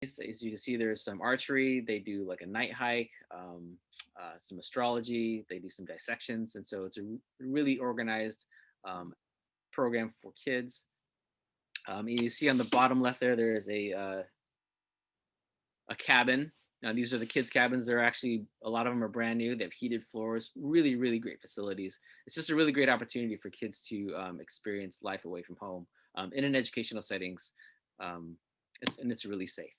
As you can see, there's some archery. They do like a night hike, some astrology. They do some dissections, and so it's a really organized um, program for kids. You see on the bottom left there is a cabin. Now these are the kids' cabins. They're actually a lot of them are brand new. They have heated floors. Really, really great facilities. It's just a really great opportunity for kids to experience life away from home in an educational settings, and it's really safe.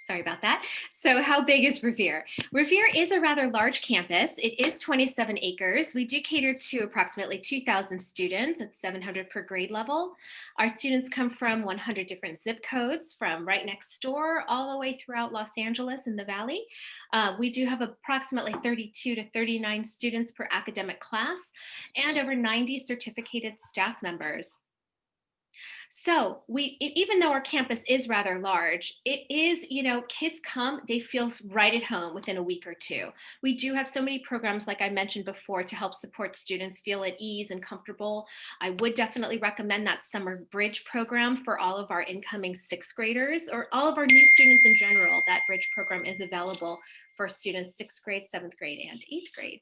Sorry about that. So how big is Revere? Revere is a rather large campus. It is 27 acres. We do cater to approximately 2,000 students at 700 per grade level. Our students come from 100 different zip codes from right next door all the way throughout Los Angeles in the Valley. We do have approximately 32 to 39 students per academic class and over 90 certificated staff members. So even though our campus is rather large, it is, kids come, they feel right at home within a week or two. We do have so many programs, like I mentioned before, to help support students feel at ease and comfortable. I would definitely recommend that summer bridge program for all of our incoming sixth graders or all of our new students in general. That bridge program is available for students sixth grade, seventh grade, and eighth grade.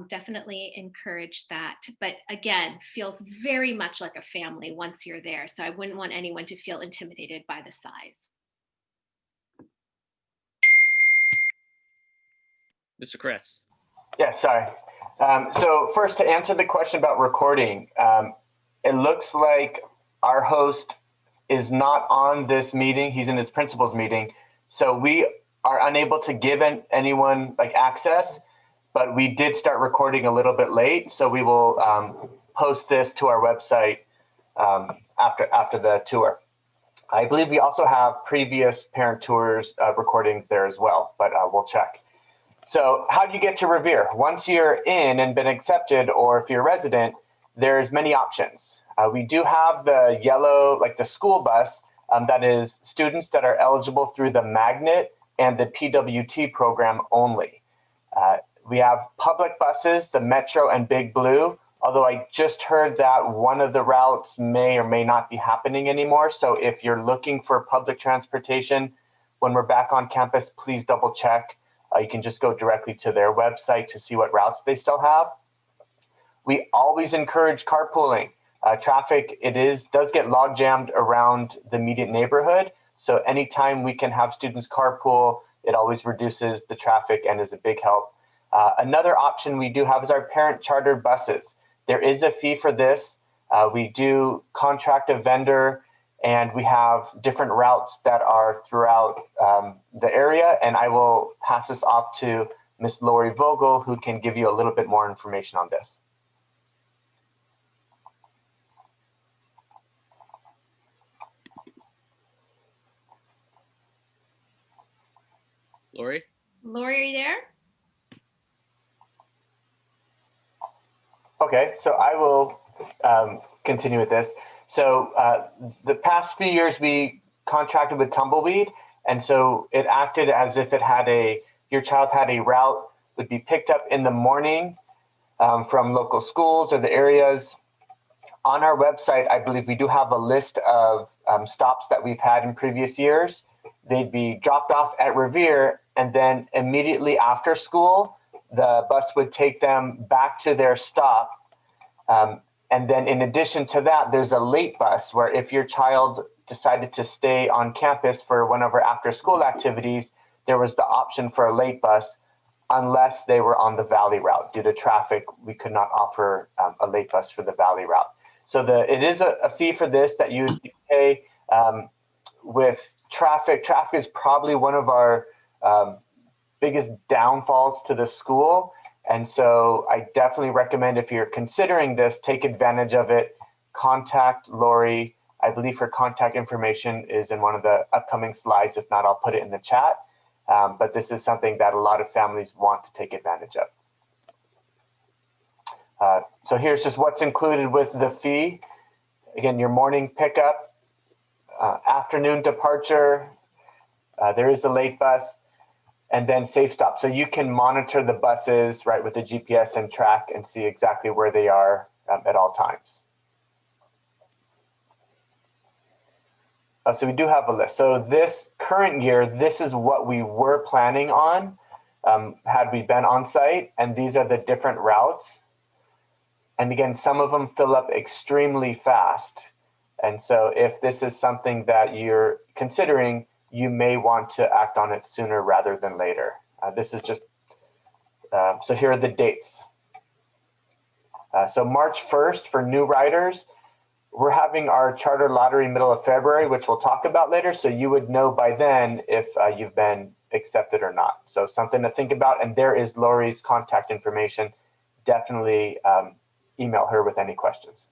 Definitely encourage that. But again, feels very much like a family once you're there. So I wouldn't want anyone to feel intimidated by the size. Mr. Kretz. Yeah, sorry. So first, to answer the question about recording, it looks like our host is not on this meeting. He's in his principal's meeting. So we are unable to give anyone like access, but we did start recording a little bit late. So we will post this to our website after the tour. I believe we also have previous parent tours recordings there as well, but we'll check. So how do you get to Revere? Once you're in and been accepted, or if you're a resident, there's many options. We do have the yellow, like the school bus, that is students that are eligible through the Magnet and the PWT program only. We have public buses, the Metro and Big Blue, although I just heard that one of the routes may or may not be happening anymore. So if you're looking for public transportation, when we're back on campus, please double check. You can just go directly to their website to see what routes they still have. We always encourage carpooling. Traffic, does get log jammed around the immediate neighborhood. So anytime we can have students carpool, it always reduces the traffic and is a big help. Another option we do have is our parent chartered buses. There is a fee for this. We do contract a vendor, and we have different routes that are throughout the area. And I will pass this off to Ms. Lori Vogel, who can give you a little bit more information on this. Lori? Lori, are you there? Okay, so I will continue with this. So the past few years, we contracted with Tumbleweed, and so it acted as if your child had a route, would be picked up in the morning from local schools or the areas. On our website, I believe we do have a list of stops that we've had in previous years. They'd be dropped off at Revere, and then immediately after school, the bus would take them back to their stop. And then in addition to that, there's a late bus where if your child decided to stay on campus for one of our after school activities, there was the option for a late bus unless they were on the Valley route. Due to traffic, we could not offer a late bus for the Valley route. So it is a fee for this that you pay with traffic. Traffic is probably one of our biggest downfalls to the school. And so I definitely recommend, if you're considering this, take advantage of it. Contact Lori. I believe her contact information is in one of the upcoming slides. If not, I'll put it in the chat. But this is something that a lot of families want to take advantage of. So here's just what's included with the fee. Again, your morning pickup, afternoon departure, there is a late bus, and then safe stop. So you can monitor the buses, right, with the GPS and track and see exactly where they are at all times. So we do have a list. So this current year, this is what we were planning on had we been on site, and these are the different routes. And again, some of them fill up extremely fast. And so if this is something that you're considering, you may want to act on it sooner rather than later. This is just, so here are the dates. So March 1st for new riders, we're having our charter lottery middle of February, which we'll talk about later. So you would know by then if you've been accepted or not. So something to think about. And there is Lori's contact information. Definitely email her with any questions.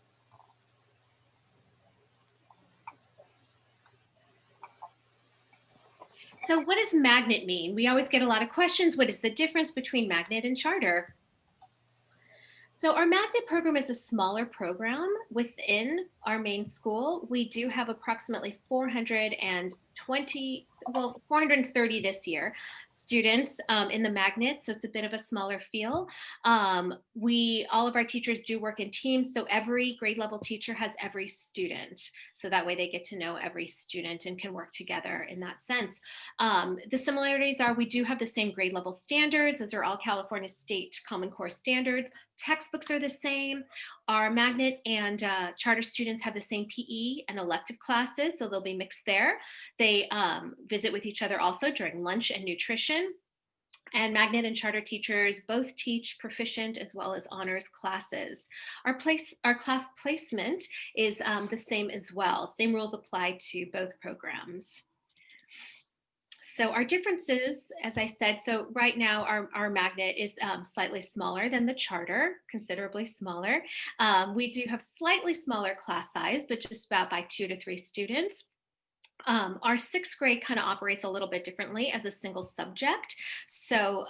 So what does magnet mean? We always get a lot of questions. What is the difference between magnet and charter? So our magnet program is a smaller program within our main school. We do have approximately 430 this year students in the magnet, so it's a bit of a smaller feel. All of our teachers do work in teams, so every grade level teacher has every student, so that way they get to know every student and can work together in that sense. The similarities are we do have the same grade level standards. Those are all California State Common Core standards. Textbooks are the same. Our magnet and charter students have the same PE and elective classes, so they'll be mixed there. They visit with each other also during lunch and nutrition. And magnet and charter teachers both teach proficient as well as honors classes. Our class placement is the same as well. Same rules apply to both programs. So our differences, as I said, so right now our magnet is slightly smaller than the charter, considerably smaller. We do have slightly smaller class size, but just about by 2 to 3 students. Our 6th grade kind of operates a little bit differently as a single subject. So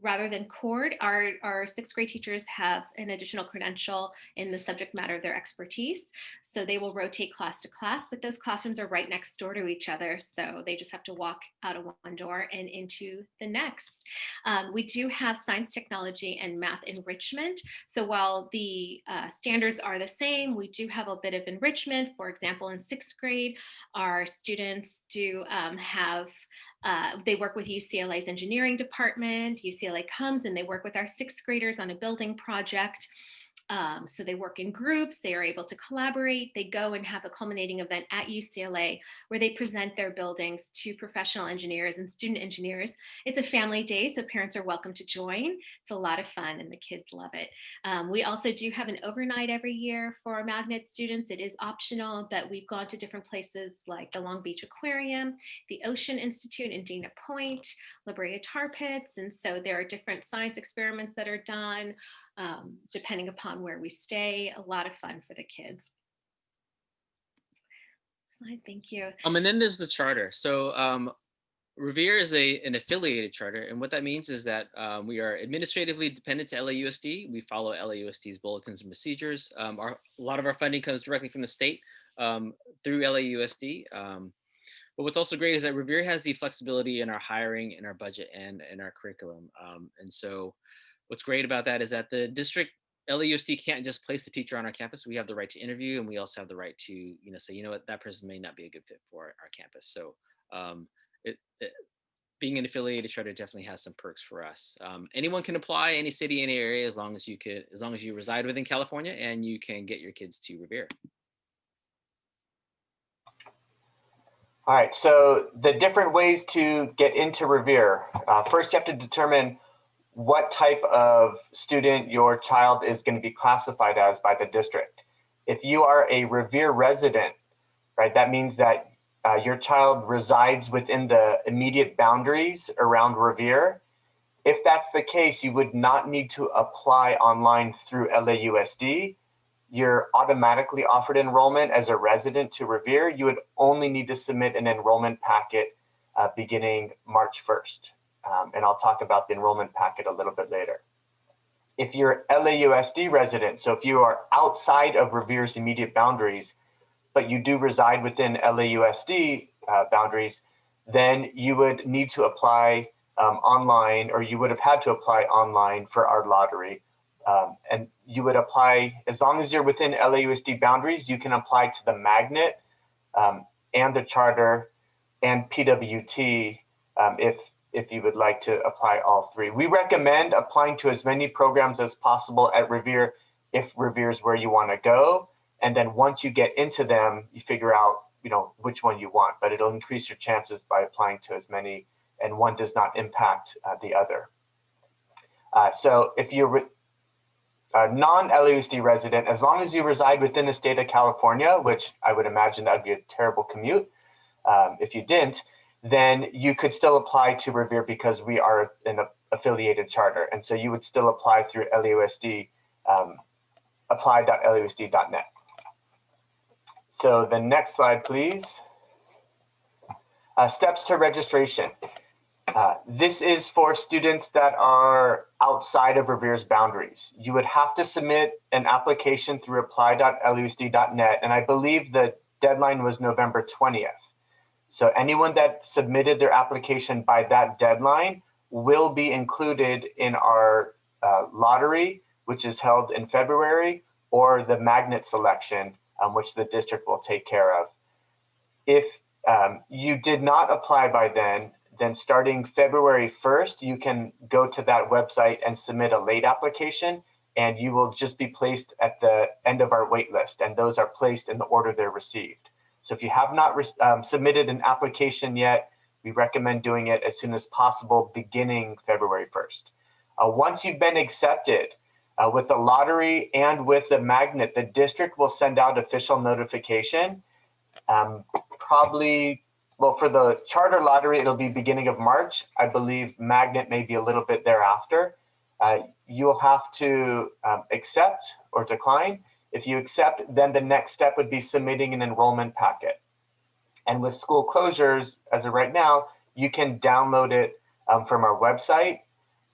rather than cord, our 6th grade teachers have an additional credential in the subject matter of their expertise. So they will rotate class to class, but those classrooms are right next door to each other. So they just have to walk out of one door and into the next. We do have science, technology, and math enrichment. So while the standards are the same, we do have a bit of enrichment. For example, in 6th grade, our students do they work with UCLA's engineering department. UCLA comes and they work with our 6th graders on a building project. So they work in groups, they are able to collaborate, they go and have a culminating event at UCLA where they present their buildings to professional engineers and student engineers. It's a family day, so parents are welcome to join. It's a lot of fun and the kids love it. We also do have an overnight every year for our magnet students. It is optional, but we've gone to different places like the Long Beach Aquarium, the Ocean Institute in Dana Point, La Brea Tar Pits, and so there are different science experiments that are done. Depending upon where we stay, a lot of fun for the kids. Slide, thank you. And then there's the charter. So Revere is an affiliated charter, and what that means is that we are administratively dependent to LAUSD. We follow LAUSD's bulletins and procedures. A lot of our funding comes directly from the state through LAUSD. But what's also great is that Revere has the flexibility in our hiring, in our budget, and in our curriculum. And so what's great about that is that the district LAUSD can't just place a teacher on our campus. We have the right to interview, and we also have the right to, say, you know what, that person may not be a good fit for our campus. So being an affiliated charter definitely has some perks for us. Anyone can apply, any city, any area, as long as you reside within California and you can get your kids to Revere. All right, so the different ways to get into Revere. First, you have to determine what type of student your child is going to be classified as by the district. If you are a Revere resident, right, that means that your child resides within the immediate boundaries around Revere. If that's the case, you would not need to apply online through LAUSD. You're automatically offered enrollment as a resident to Revere. You would only need to submit an enrollment packet beginning March 1st. And I'll talk about the enrollment packet a little bit later. If you're LAUSD resident, so if you are outside of Revere's immediate boundaries, but you do reside within LAUSD boundaries, then you would need to apply online, or you would have had to apply online for our lottery. And you would apply, as long as you're within LAUSD boundaries, you can apply to the magnet. and the charter and PWT if you would like to apply all three. We recommend applying to as many programs as possible at Revere if Revere is where you want to go. And then once you get into them, you figure out which one you want, but it'll increase your chances by applying to as many, and one does not impact the other. So if you're a non-LAUSD resident, as long as you reside within the state of California, which I would imagine that would be a terrible commute if you didn't, then you could still apply to Revere because we are an affiliated charter. And so you would still apply through LAUSD, apply.lausd.net. So the next slide, please. Steps to registration. This is for students that are outside of Revere's boundaries. You would have to submit an application through apply.lausd.net, and I believe the deadline was November 20th. So anyone that submitted their application by that deadline will be included in our lottery, which is held in February, or the magnet selection, which the district will take care of. If you did not apply by then starting February 1st, you can go to that website and submit a late application, and you will just be placed at the end of our wait list, and those are placed in the order they're received. So if you have not submitted an application yet, we recommend doing it as soon as possible, beginning February 1st. Once you've been accepted with the lottery and with the magnet, the district will send out official notification. Well, for the charter lottery, it'll be beginning of March. I believe magnet may be a little bit thereafter. You'll have to accept or decline. If you accept, then the next step would be submitting an enrollment packet. And with school closures, as of right now, you can download it from our website,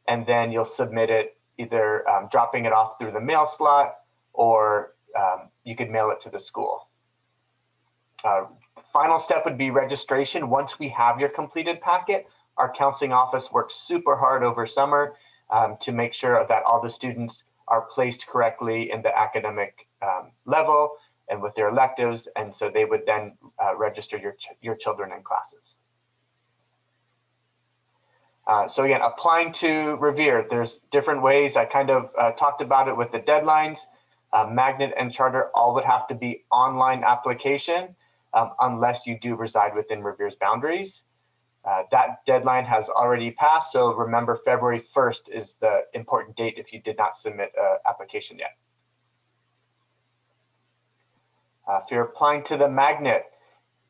and then you'll submit it either dropping it off through the mail slot, or you could mail it to the school. Final step would be registration. Once we have your completed packet, our counseling office works super hard over summer to make sure that all the students are placed correctly in the academic level and with their electives, and so they would then register your children in classes. So again, applying to Revere, there's different ways. I kind of talked about it with the deadlines. Magnet and charter all would have to be online application unless you do reside within Revere's boundaries. That deadline has already passed, so remember February 1st is the important date if you did not submit an application yet. If you're applying to the magnet,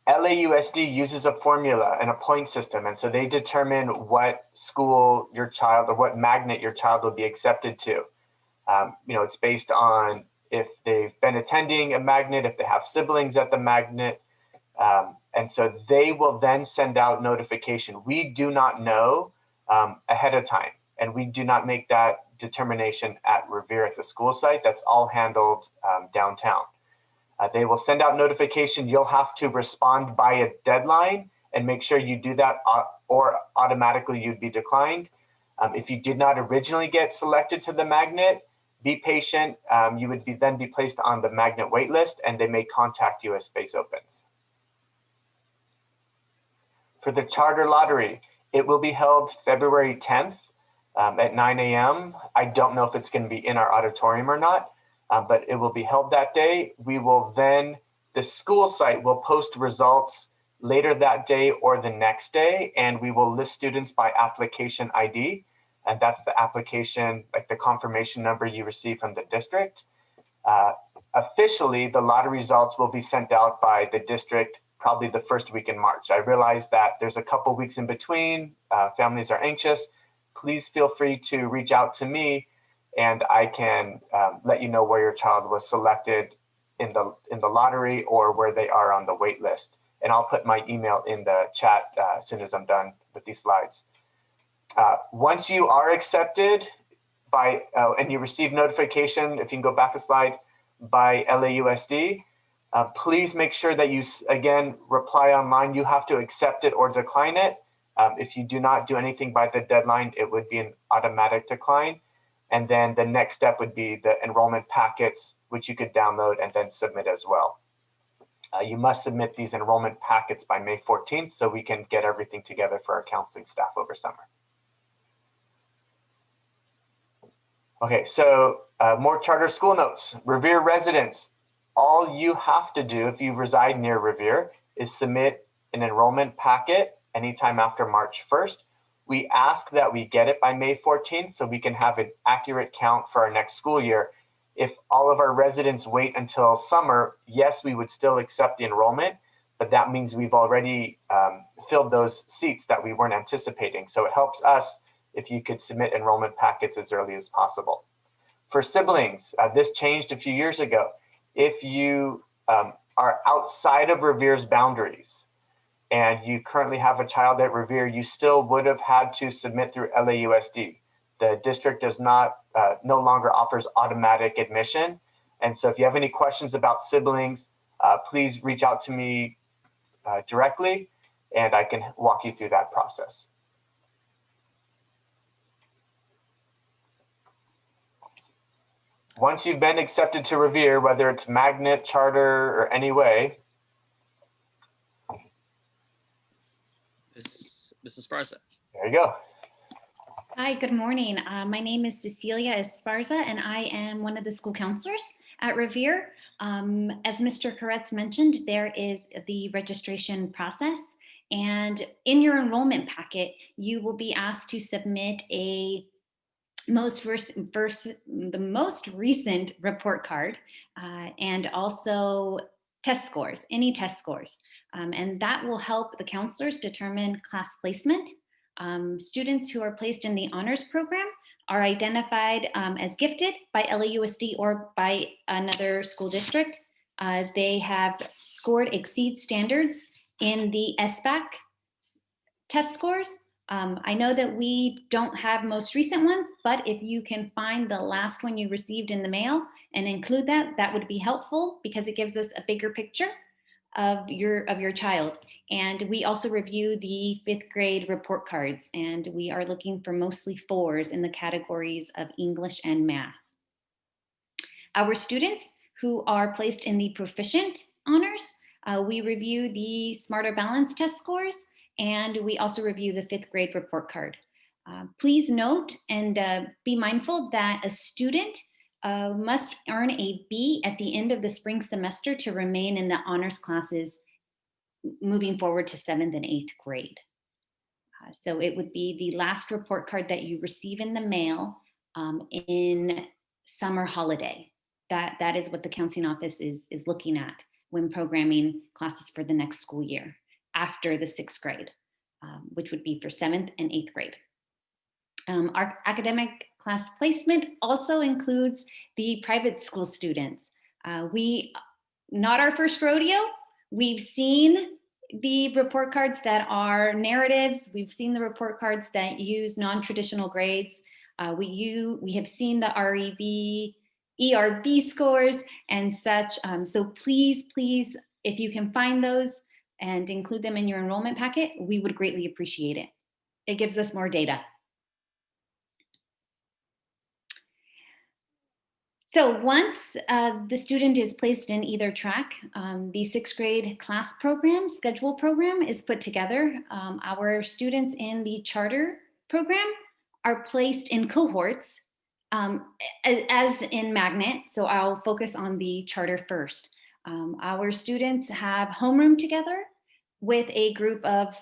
LAUSD uses a formula and a point system, and so they determine what school your child or what magnet your child will be accepted to. It's based on if they've been attending a magnet, if they have siblings at the magnet, and so they will then send out notification. We do not know ahead of time, and we do not make that determination at Revere at the school site. That's all handled downtown. They will send out notification. You'll have to respond by a deadline and make sure you do that, or automatically you'd be declined. If you did not originally get selected to the magnet, be patient. You would then be placed on the magnet wait list, and they may contact you as space opens. For the charter lottery, it will be held February 10th at 9 a.m. I don't know if it's going to be in our auditorium or not, but it will be held that day. We will then, the school site will post results later that day or the next day, and we will list students by application ID. And that's the application, like the confirmation number you receive from the district. Officially, the lottery results will be sent out by the district probably the first week in March. I realize that there's a couple weeks in between, families are anxious. Please feel free to reach out to me, and I can let you know where your child was selected in the lottery or where they are on the wait list. And I'll put my email in the chat as soon as I'm done with these slides. Once you are accepted by, and you receive notification, if you can go back a slide, by LAUSD, please make sure that you, again, reply online. You have to accept it or decline it. If you do not do anything by the deadline, it would be an automatic decline. And then the next step would be the enrollment packets, which you could download and then submit as well. You must submit these enrollment packets by May 14th so we can get everything together for our counseling staff over summer. Okay, so more charter school notes. Revere residents, all you have to do if you reside near Revere is submit an enrollment packet anytime after March 1st. We ask that we get it by May 14th so we can have an accurate count for our next school year. If all of our residents wait until summer, yes, we would still accept the enrollment, but that means we've already filled those seats that we weren't anticipating. So it helps us if you could submit enrollment packets as early as possible. For siblings, this changed a few years ago. If you are outside of Revere's boundaries and you currently have a child at Revere, you still would have had to submit through LAUSD. The district does not, no longer offers automatic admission. And so if you have any questions about siblings, please reach out to me directly and I can walk you through that process. Once you've been accepted to Revere, whether it's magnet, charter, or any way. Mrs. Esparza. There you go. Hi, good morning. My name is Cecilia Esparza, and I am one of the school counselors at Revere. As Mr. Koretz mentioned, there is the registration process. And in your enrollment packet, you will be asked to submit the most recent report card and also test scores, any test scores. And that will help the counselors determine class placement. Students who are placed in the honors program are identified as gifted by LAUSD or by another school district. They have scored exceed standards in the SBAC test scores. I know that we don't have most recent ones, but if you can find the last one you received in the mail and include that, that would be helpful because it gives us a bigger picture of your child. And we also review the 5th grade report cards, and we are looking for mostly 4s in the categories of English and math. Our students who are placed in the proficient honors, we review the Smarter Balance test scores, and we also review the 5th grade report card. Please note and be mindful that a student must earn a B at the end of the spring semester to remain in the honors classes moving forward to 7th and 8th grade. So it would be the last report card that you receive in the mail in summer holiday. That is what the counseling office is looking at when programming classes for the next school year after the 6th grade, which would be for 7th and 8th grade. Our academic class placement also includes the private school students. Not our first rodeo. We've seen the report cards that are narratives. We've seen the report cards that use non-traditional grades. We have seen the ERB scores and such. So please, if you can find those and include them in your enrollment packet, we would greatly appreciate it. It gives us more data. So once the student is placed in either track, the 6th grade class program, schedule program is put together. Our students in the charter program are placed in cohorts as in magnet. So I'll focus on the charter first. Our students have homeroom together with a group of,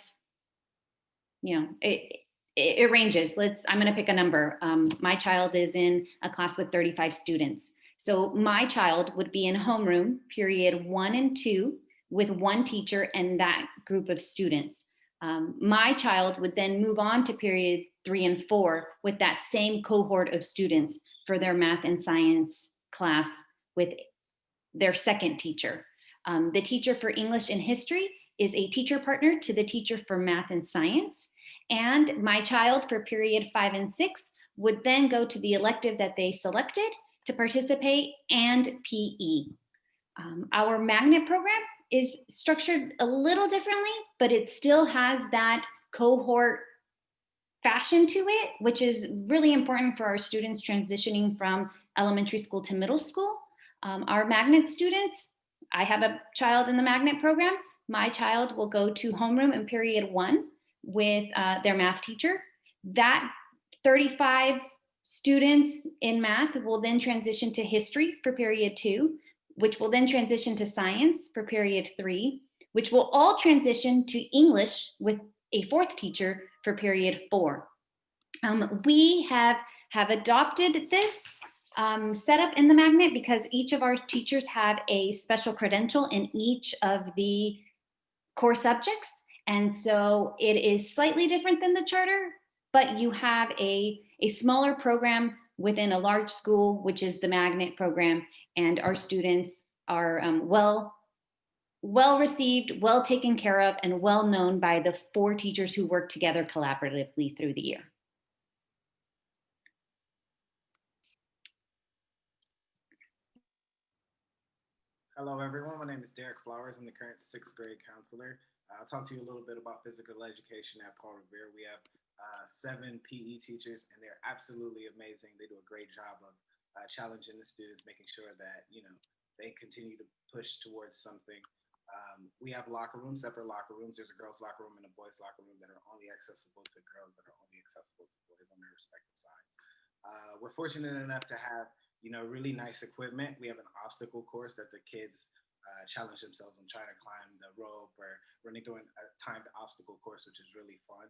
it ranges. I'm gonna pick a number. My child is in a class with 35 students. So my child would be in homeroom period 1 and 2 with 1 teacher and that group of students. My child would then move on to period 3 and 4 with that same cohort of students for their math and science class with their 2nd teacher. The teacher for English and history is a teacher partner to the teacher for math and science. And my child for period 5 and 6 would then go to the elective that they selected to participate and PE. Our magnet program is structured a little differently, but it still has that cohort fashion to it, which is really important for our students transitioning from elementary school to middle school. Our magnet students I have a child in the magnet program. My child will go to homeroom in period 1 with their math teacher. That 35 students in math will then transition to history for period 2, which will then transition to science for period 3, which will all transition to English with a 4th teacher for period 4. We have adopted this setup in the magnet because each of our teachers have a special credential in each of the core subjects. And so it is slightly different than the charter, but you have a smaller program within a large school, which is the magnet program. And our students are well received, well taken care of, and well known by the 4 teachers who work together collaboratively through the year. Hello, everyone. My name is Derek Flowers. I'm the current 6th grade counselor. I'll talk to you a little bit about physical education at Paul Revere. We have 7 PE teachers, and they're absolutely amazing. They do a great job of challenging the students, making sure that, they continue to push towards something. We have locker rooms, separate locker rooms. There's a girls' locker room and a boys' locker room that are only accessible to girls, that are only accessible to boys on their respective sides. We're fortunate enough to have really nice equipment. We have an obstacle course that the kids challenge themselves on trying to climb the rope or running through a timed obstacle course, which is really fun.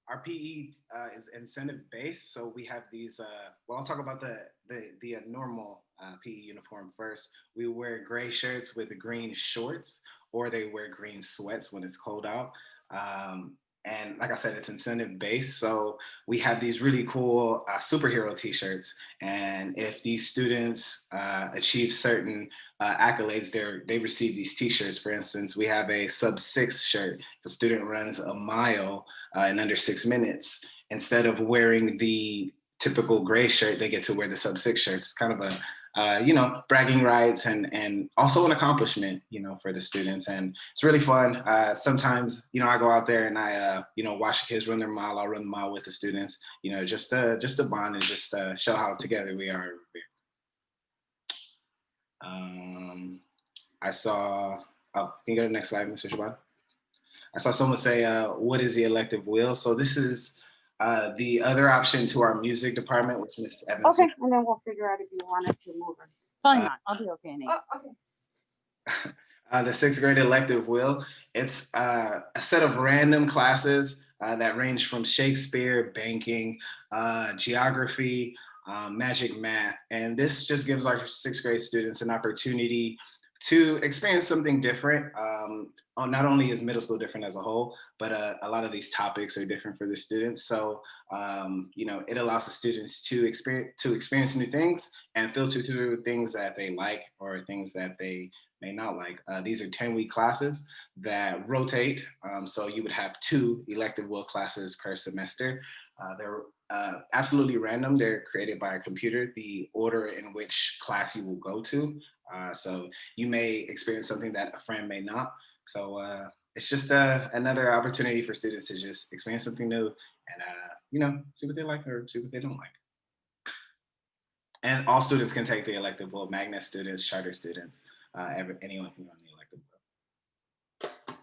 Our PE is incentive based, so we have these. I'll talk about the normal PE uniform first. We wear gray shirts with green shorts, or they wear green sweats when it's cold out. And like I said, it's incentive based. So we have these really cool superhero t-shirts. And if these students achieve certain accolades, they receive these t-shirts. For instance, we have a sub-6 shirt. If a student runs a mile in under 6 minutes, instead of wearing the typical gray shirt, they get to wear the sub-6 shirts. It's kind of a bragging rights and also an accomplishment, for the students. And it's really fun. Sometimes, I go out there and I, watch the kids run their mile. I'll run the mile with the students, just to bond and just show how together we are. I saw, can you go to the next slide, Mr. Shaban? I saw someone say, what is the elective wheel? So this is the other option to our music department, which Ms. Evans. Okay, and then we'll figure out if you wanted to move her. Fine, I'll be okay, Nate. Oh, okay. The 6th grade elective wheel. It's a set of random classes that range from Shakespeare, banking, geography, magic, math. And this just gives our 6th grade students an opportunity to experience something different. Not only is middle school different as a whole, but a lot of these topics are different for the students. So, it allows the students to experience new things and filter through things that they like or things that they may not like. These are 10-week classes that rotate. So you would have 2 elective wheel classes per semester. They're absolutely random. They're created by a computer, the order in which class you will go to. So you may experience something that a friend may not. So it's just another opportunity for students to just experience something new and, see what they like or see what they don't like. And all students can take the elective wheel, magnet students, charter students, anyone can go on the elective wheel.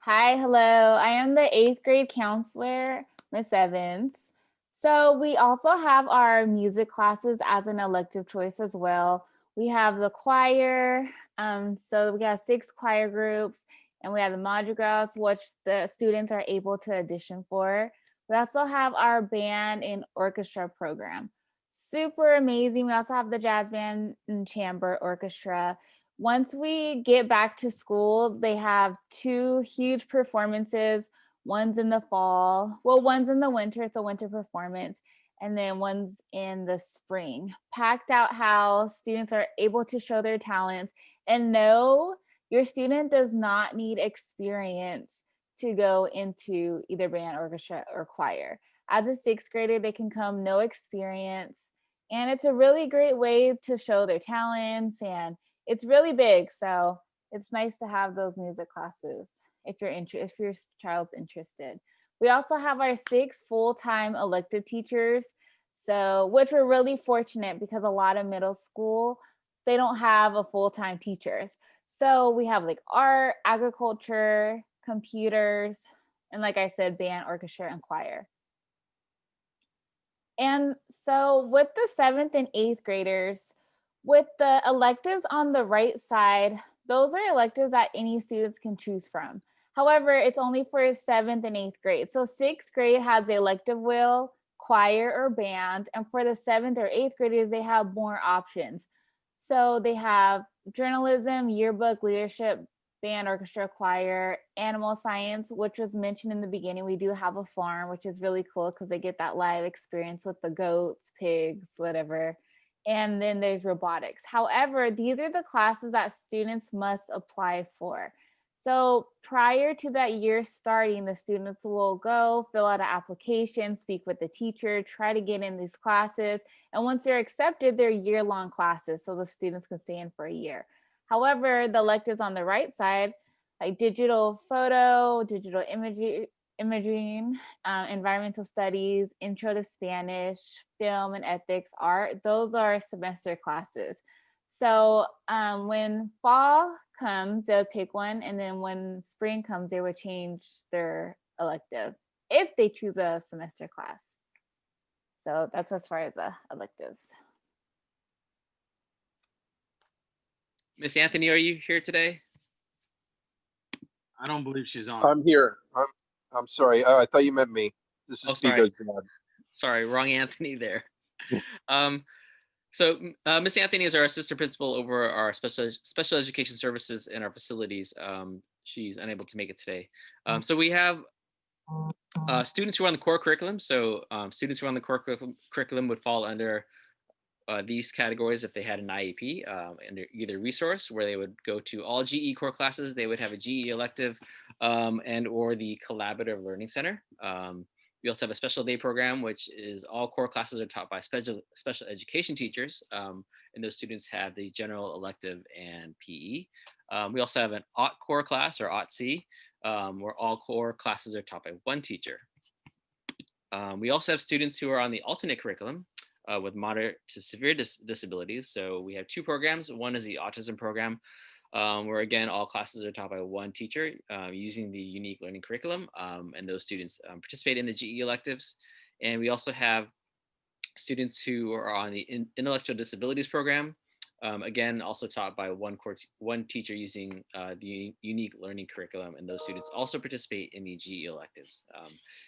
Hi, hello. I am the 8th grade counselor, Miss Evans. So we also have our music classes as an elective choice as well. We have the choir, so we have 6 choir groups, and we have the madrigals, which the students are able to audition for. We also have our band and orchestra program. Super amazing. We also have the jazz band and chamber orchestra. Once we get back to school, they have 2 huge performances. One's in the fall, well, one's in the winter, it's a winter performance, and then one's in the spring. Packed out house, students are able to show their talents. And no, your student does not need experience to go into either band, orchestra, or choir. As a 6th grader, they can come no experience. And it's a really great way to show their talents, and it's really big. So it's nice to have those music classes if your child's interested. We also have our 6 full-time elective teachers, so which we're really fortunate because a lot of middle school they don't have a full-time teachers. So we have like art, agriculture, computers, and like I said, band, orchestra, and choir. And so with the 7th and 8th graders, with the electives on the right side, those are electives that any students can choose from. However, it's only for 7th and 8th grade. So 6th grade has the elective wheel, choir or band, and for the 7th or 8th graders, they have more options. So they have journalism, yearbook, leadership, band, orchestra, choir, animal science, which was mentioned in the beginning. We do have a farm, which is really cool because they get that live experience with the goats, pigs, whatever. And then there's robotics. However, these are the classes that students must apply for. So prior to that year starting, the students will go fill out an application, speak with the teacher, try to get in these classes. And once they're accepted, they're year-long classes, so the students can stay in for a year. However, the electives on the right side, like digital photo, digital imaging, environmental studies, intro to Spanish, film and ethics, art, those are semester classes. So when fall comes, they'll pick one, and then when spring comes, they would change their elective if they choose a semester class. So that's as far as the electives. Miss Anthony, are you here today? I don't believe she's on. I'm here. I'm sorry. I thought you meant me. This is sorry. Spigo's dad. Sorry, wrong Anthony there. Yeah. So Miss Anthony is our assistant principal over our special education services in our facilities. She's unable to make it today. So we have students who are on the core curriculum. So students who are on the core curriculum would fall under these categories if they had an IEP, under either resource, where they would go to all GE core classes, they would have a GE elective, and or the Collaborative Learning Center. We also have a special day program, which is all core classes are taught by special education teachers, and those students have the general elective and PE. We also have an OT core class, or OT-C, where all core classes are taught by one teacher. We also have students who are on the alternate curriculum with moderate to severe disabilities. So we have two programs. One is the autism program, where again, all classes are taught by one teacher using the unique learning curriculum, and those students participate in the GE electives. And we also have students who are on the intellectual disabilities program, again, also taught by one teacher using the unique learning curriculum, and those students also participate in the GE electives.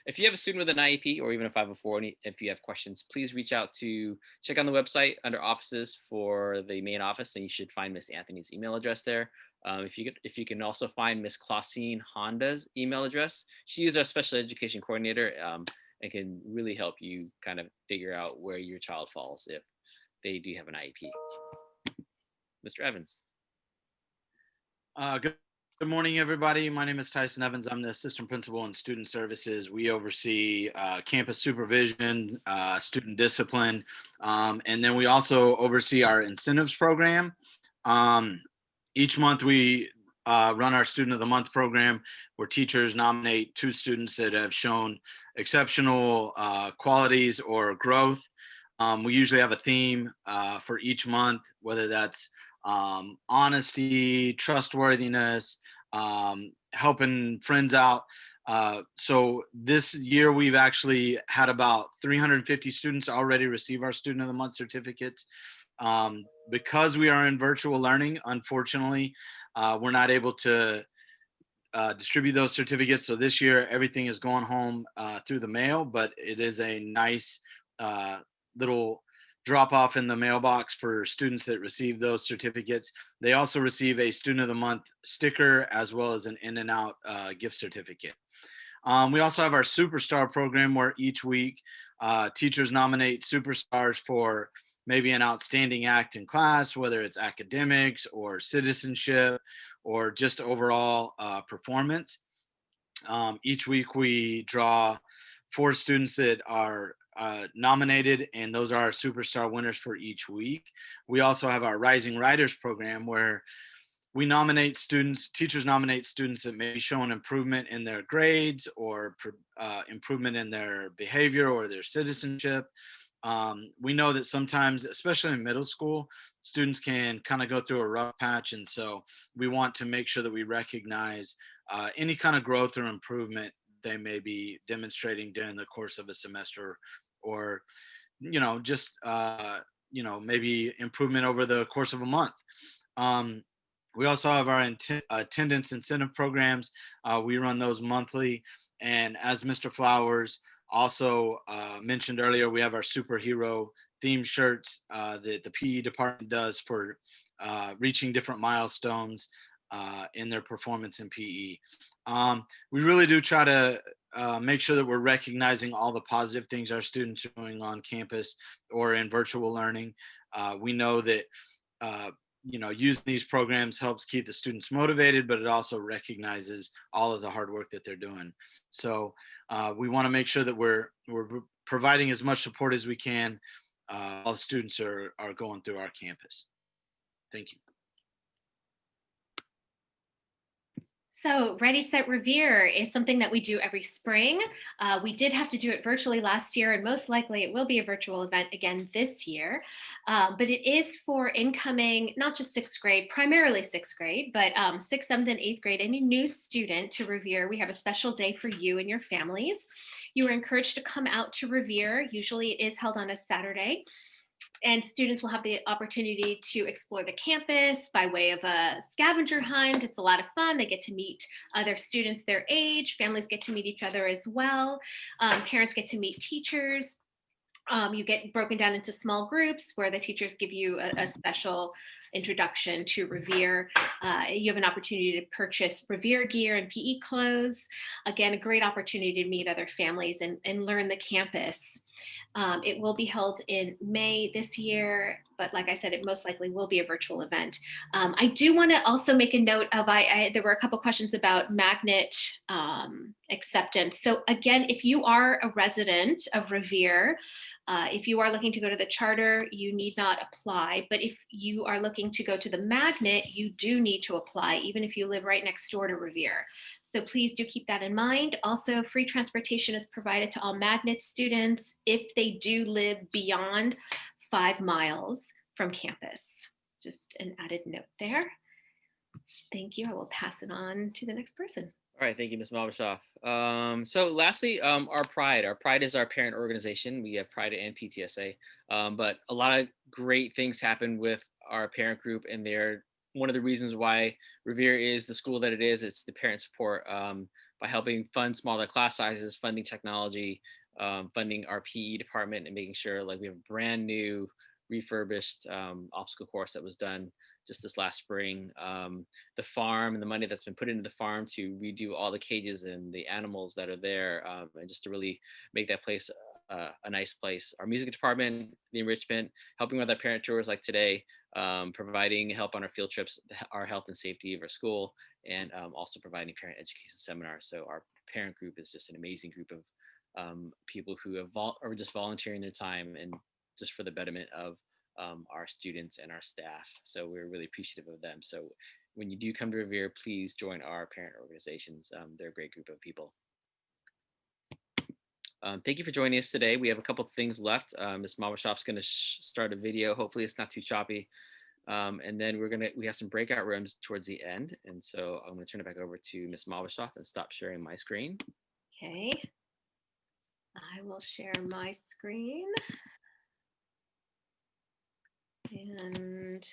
If you have a student with an IEP or even a 504, if you have questions, please reach out to check on the website under offices for the main office, and you should find Miss Anthony's email address there. If you can also find Miss Clausine Honda's email address, she is our special education coordinator and can really help you kind of figure out where your child falls if they do have an IEP. Mr. Evans. Good morning, everybody. My name is Tyson Evans. I'm the assistant principal in student services. We oversee campus supervision, student discipline, and then we also oversee our incentives program. Each month we run our Student of the Month program, where teachers nominate 2 students that have shown exceptional qualities or growth. We usually have a theme for each month, whether that's honesty, trustworthiness, helping friends out. So this year we've actually had about 350 students already receive our Student of the Month certificates. Because we are in virtual learning, unfortunately, we're not able to distribute those certificates. So this year everything is going home through the mail, but it is a nice little drop off in the mailbox for students that receive those certificates. They also receive a Student of the Month sticker as well as an In-N-Out gift certificate. We also have our Superstar program, where each week teachers nominate superstars for maybe an outstanding act in class, whether it's academics or citizenship or just overall performance. Each week we draw 4 students that are nominated, and those are our superstar winners for each week. We also have our Rising Writers program, where we nominate students, teachers nominate students that may be showing improvement in their grades or improvement in their behavior or their citizenship. We know that sometimes, especially in middle school, students can kind of go through a rough patch. And so we want to make sure that we recognize any kind of growth or improvement they may be demonstrating during the course of a semester, or, just, maybe improvement over the course of a month. We also have our attendance incentive programs. We run those monthly. And as Mr. Flowers also mentioned earlier, we have our superhero theme shirts that the PE department does for reaching different milestones in their performance in PE. We really do try to make sure that we're recognizing all the positive things our students are doing on campus or in virtual learning. We know that using these programs helps keep the students motivated, but it also recognizes all of the hard work that they're doing. So we want to make sure that we're providing as much support as we can while the students are going through our campus. Thank you. So Ready, Set, Revere is something that we do every spring. We did have to do it virtually last year, and most likely it will be a virtual event again this year. But it is for incoming, not just sixth grade, primarily sixth grade, but sixth, seventh, and eighth grade, any new student to Revere. We have a special day for you and your families. You are encouraged to come out to Revere. Usually it is held on a Saturday. And students will have the opportunity to explore the campus by way of a scavenger hunt. It's a lot of fun. They get to meet other students their age. Families get to meet each other as well. Parents get to meet teachers. You get broken down into small groups where the teachers give you a special introduction to Revere. You have an opportunity to purchase Revere gear and PE clothes. Again, a great opportunity to meet other families and learn the campus. It will be held in May this year, but like I said, it most likely will be a virtual event. I do want to also make a note of, there were a couple questions about magnet acceptance. So again, if you are a resident of Revere, if you are looking to go to the charter, you need not apply. But if you are looking to go to the magnet, you do need to apply, even if you live right next door to Revere. So please do keep that in mind. Also, free transportation is provided to all magnet students if they do live beyond 5 miles from campus. Just an added note there. Thank you. I will pass it on to the next person. All right, thank you, Ms. Malbashoff. So lastly, our Pride. Our Pride is our parent organization. We have Pride and PTSA, but a lot of great things happen with our parent group, and they're one of the reasons why Revere is the school that it is. It's the parent support by helping fund smaller class sizes, funding technology, funding our PE department, and making sure like we have a brand new refurbished obstacle course that was done just this last spring. The farm and the money that's been put into the farm to redo all the cages and the animals that are there, and just to really make that place a nice place. Our music department, the enrichment, helping with our parent tours like today, providing help on our field trips, our health and safety of our school, and also providing parent education seminars. So our parent group is just an amazing group of people who have are just volunteering their time and just for the betterment of our students and our staff. So we're really appreciative of them. So when you do come to Revere, please join our parent organizations. They're a great group of people. Thank you for joining us today. We have a couple of things left. Ms. Malbashoff's going to start a video. Hopefully it's not too choppy. And then we have some breakout rooms towards the end. And so I'm going to turn it back over to Ms. Malbashoff and stop sharing my screen. Okay. I will share my screen. And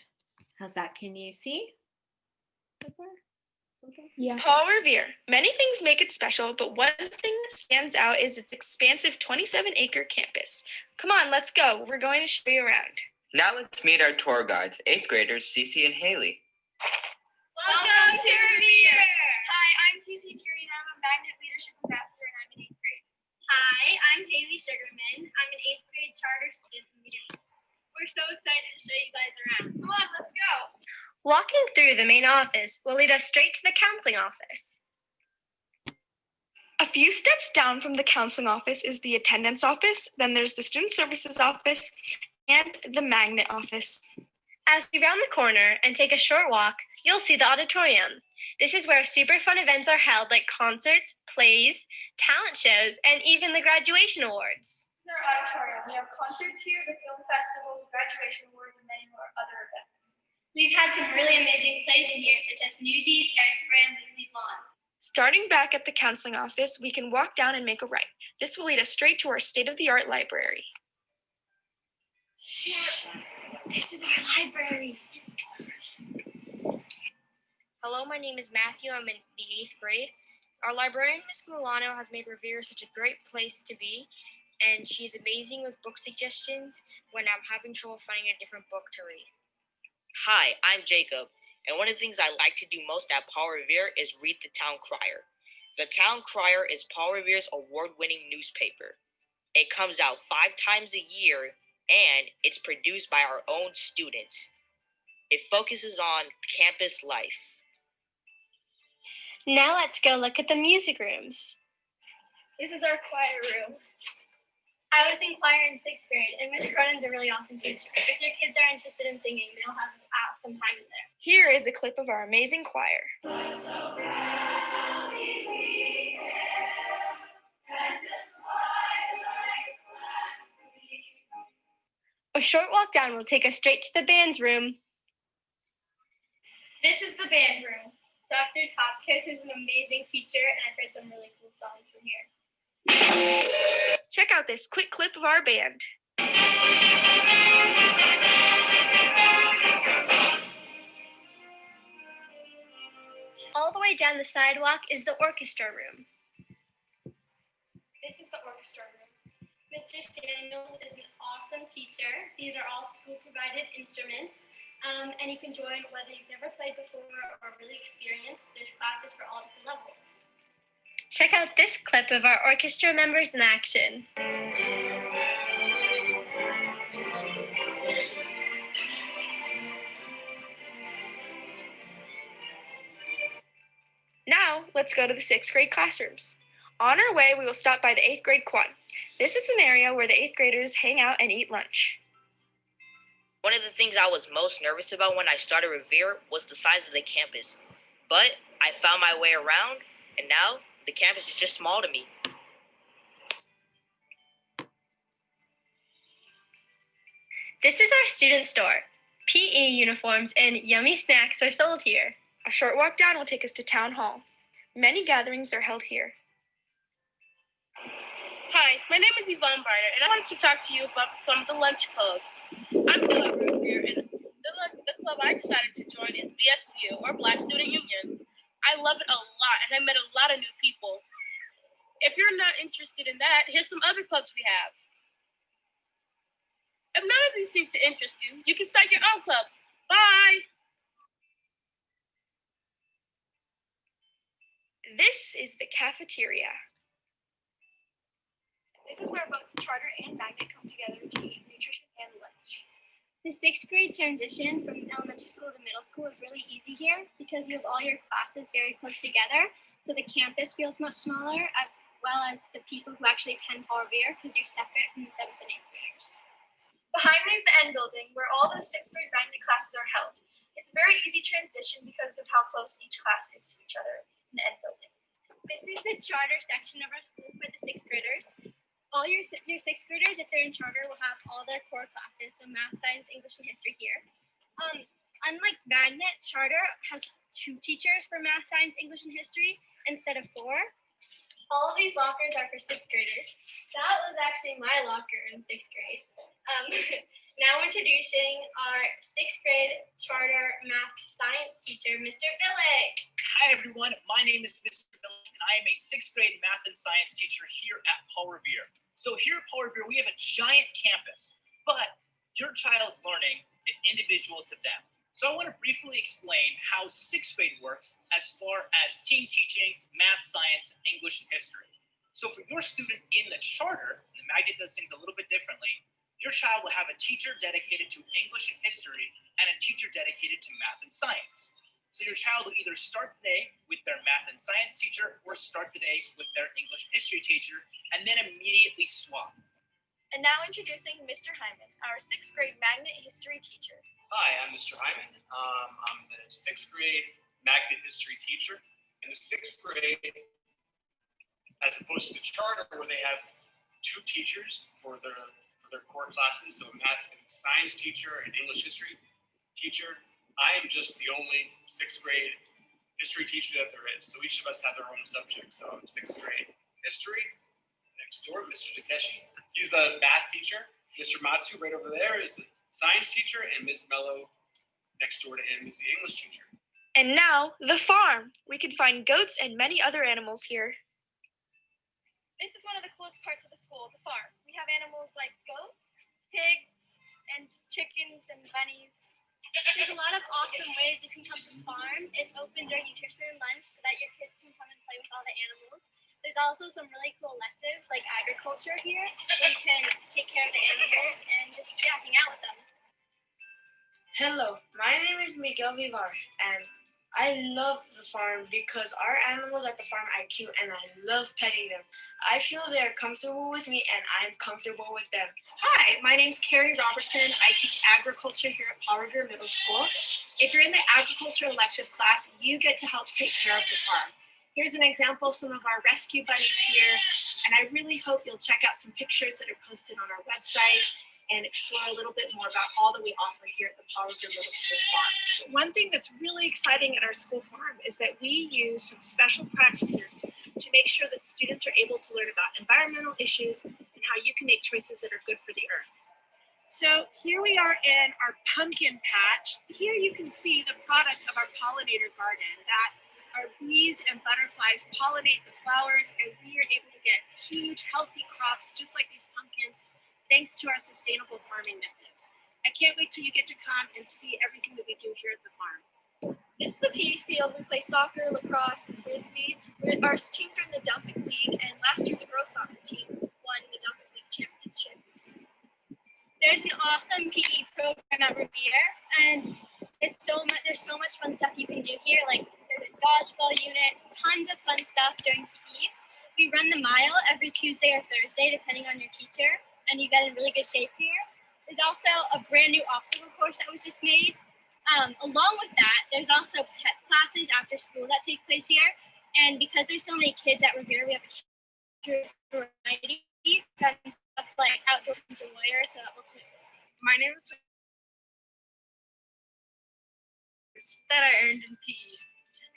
how's that? Can you see? Okay. Yeah. Paul Revere. Many things make it special, but one thing that stands out is its expansive 27-acre campus. Come on, let's go. We're going to show you around. Now let's meet our tour guides, 8th graders Cece and Haley. Welcome to Revere. Hi, I'm Cece Tierney, and I'm a Magnet Leadership Ambassador, and I'm in 8th grade. Hi, I'm Haley Sugarman. I'm an 8th grade charter student leader. We're so excited to show you guys around. Come on, let's go. Walking through the main office will lead us straight to the counseling office. A few steps down from the counseling office is the attendance office, then there's the student services office, and the magnet office. As we round the corner and take a short walk, you'll see the auditorium. This is where super fun events are held like concerts, plays, talent shows, and even the graduation awards. So our auditorium, we have concerts here, the film festival, graduation awards, and many more other events. We've had some really amazing plays in here, such as Newsies, Hairspray, and Legally Blonde. Starting back at the counseling office, we can walk down and make a right. This will lead us straight to our state-of-the-art library. This is our library. Hello, my name is Matthew. I'm in the 8th grade. Our librarian, Ms. Milano, has made Revere such a great place to be, and she's amazing with book suggestions when I'm having trouble finding a different book to read. Hi, I'm Jacob, and one of the things I like to do most at Paul Revere is read the Town Crier. The Town Crier is Paul Revere's award-winning newspaper. It comes out 5 times a year, and it's produced by our own students. It focuses on campus life. Now let's go look at the music rooms. This is our choir room. I was in choir in 6th grade, and Miss Cronin's a really awesome teacher. If your kids are interested in singing, they'll have some time in there. Here is a clip of our amazing choir. A short walk down will take us straight to the band's room. This is the band room. Dr. Topkis is an amazing teacher, and I've heard some really cool songs from here. Check out this quick clip of our band. All the way down the sidewalk is the orchestra room. This is the orchestra room. Mr. Samuels is an awesome teacher. These are all school-provided instruments, and you can join whether you've never played before or really experienced. There's classes for all different levels. Check out this clip of our orchestra members in action. Now, let's go to the 6th grade classrooms. On our way, we will stop by the 8th grade quad. This is an area where the 8th graders hang out and eat lunch. One of the things I was most nervous about when I started Revere was the size of the campus. But I found my way around, and now the campus is just small to me. This is our student store. PE uniforms and yummy snacks are sold here. A short walk down will take us to Town Hall. Many gatherings are held here. Hi, my name is Yvonne Barter, and I wanted to talk to you about some of the lunch clubs. I'm new at Revere, and the club I decided to join is BSU, or Black Student Union. I love it a lot, and I met a lot of new people. If you're not interested in that, here's some other clubs we have. If none of these seem to interest you, you can start your own club. Bye! This is the cafeteria. This is where both charter and magnet come together to eat nutrition and lunch. The 6th grade transition from elementary school to middle school is really easy here because you have all your classes very close together, so the campus feels much smaller, as well as the people who actually attend Paul Revere, because you're separate from the 7th and 8th graders. Behind me is the N building, where all the 6th grade magnet classes are held. It's a very easy transition because of how close each class is to each other in the N building. This is the charter section of our school for the 6th graders. All your 6th graders, if they're in charter, will have all their core classes, so math, science, English, and history here. Unlike magnet, charter has 2 teachers for math, science, English, and history instead of 4. All of these lockers are for 6th graders. That was actually my locker in 6th grade. Now introducing our 6th grade charter math science teacher, Mr. Billick. Hi everyone, my name is Mr. Billick, and I am a 6th grade math and science teacher here at Paul Revere. So here at Paul Revere, we have a giant campus, but your child's learning is individual to them. So I want to briefly explain how 6th grade works as far as team teaching, math, science, English, and history. So for your student in the charter, and the magnet does things a little bit differently, your child will have a teacher dedicated to English and history and a teacher dedicated to math and science. So your child will either start the day with their math and science teacher or start the day with their English and history teacher and then immediately swap. And now introducing Mr. Hyman, our 6th grade magnet history teacher. Hi, I'm Mr. Hyman. I'm the 6th grade magnet history teacher. In the 6th grade, as opposed to the charter where they have 2 teachers for their core classes, so a math and science teacher and English history teacher. I am just the only 6th grade history teacher that there is. So each of us have our own subject. So I'm 6th grade history. Next door, Mr. Takeshi. He's the math teacher. Mr. Matsu right over there is the science teacher, and Ms. Mello next door to him is the English teacher. And now, the farm. We can find goats and many other animals here. This is one of the coolest parts of the school, the farm. We have animals like goats, pigs, and chickens and bunnies. There's a lot of awesome ways you can come to the farm. It's open during nutrition and lunch so that your kids can come and play with all the animals. There's also some really cool electives like agriculture here, where you can take care of the animals and just hang out with them. Hello, my name is Miguel Vivar, and I love the farm because our animals at the farm are cute and I love petting them. I feel they're comfortable with me and I'm comfortable with them. Hi, my name's Carrie Robertson. I teach agriculture here at Paul Revere Middle School. If you're in the agriculture elective class, you get to help take care of the farm. Here's an example of some of our rescue bunnies here, and I really hope you'll check out some pictures that are posted on our website and explore a little bit more about all that we offer here at the Paul Revere Middle School Farm. One thing that's really exciting at our school farm is that we use some special practices to make sure that students are able to learn about environmental issues and how you can make choices that are good for the earth. So here we are in our pumpkin patch. Here you can see the product of our pollinator garden, that our bees and butterflies pollinate the flowers, and we are able to get huge, healthy crops just like these pumpkins, thanks to our sustainable farming methods. I can't wait till you get to come and see everything that we do here at the farm. This is the PE field. We play soccer, lacrosse, and frisbee. Our teams are in the Delphic League, and last year the girls soccer team won the Delphic League championships. There's an awesome PE program at Revere, and there's so much fun stuff you can do here. Like there's a dodgeball unit, tons of fun stuff during PE. We run the mile every Tuesday or Thursday, depending on your teacher, and you get in really good shape here. There's also a brand new obstacle course that was just made. Along with that, there's also pet classes after school that take place here. And because there's so many kids at Revere, we have a huge variety from stuff like outdoor games and lawyer to ultimate. My name is that I earned in PE.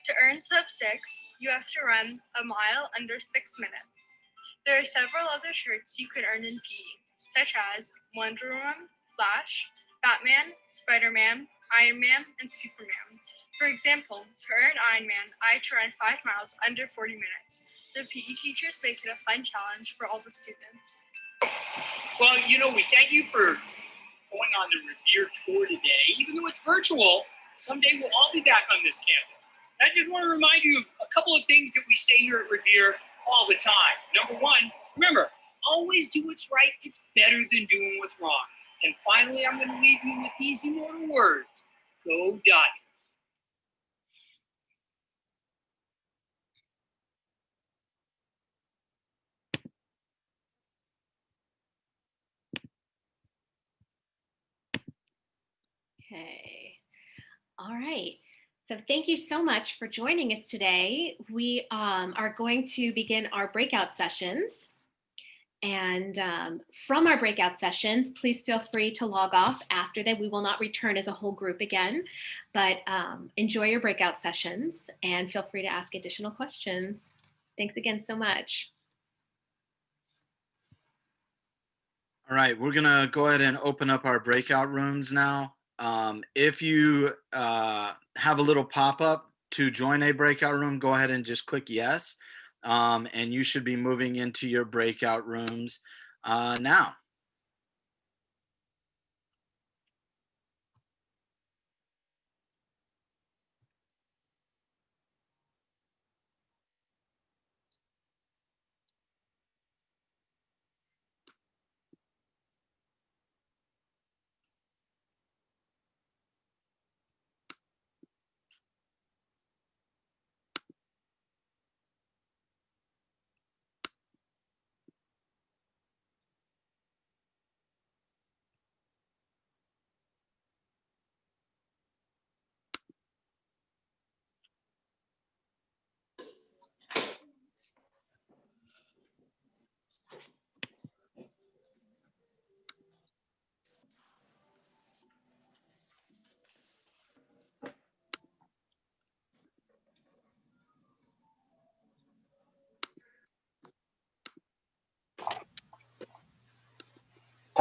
To earn sub 6, you have to run a mile under 6 minutes. There are several other shirts you could earn in PE, such as Wonder Woman, Flash, Batman, Spider-Man, Iron Man, and Superman. For example, to earn Iron Man, I had to run 5 miles under 40 minutes. The PE teachers make it a fun challenge for all the students. Well, we thank you for going on the Revere tour today. Even though it's virtual, someday we'll all be back on this campus. I just want to remind you of a couple of things that we say here at Revere all the time. Number one, remember, always do what's right. It's better than doing what's wrong. And finally, I'm going to leave you with these immortal words. Go Dodgers. Okay. All right. So thank you so much for joining us today. We are going to begin our breakout sessions. And from our breakout sessions, please feel free to log off after that. We will not return as a whole group again, but enjoy your breakout sessions and feel free to ask additional questions. Thanks again so much. All right, we're gonna go ahead and open up our breakout rooms now. If you have a little pop-up to join a breakout room, go ahead and just click yes. And you should be moving into your breakout rooms now.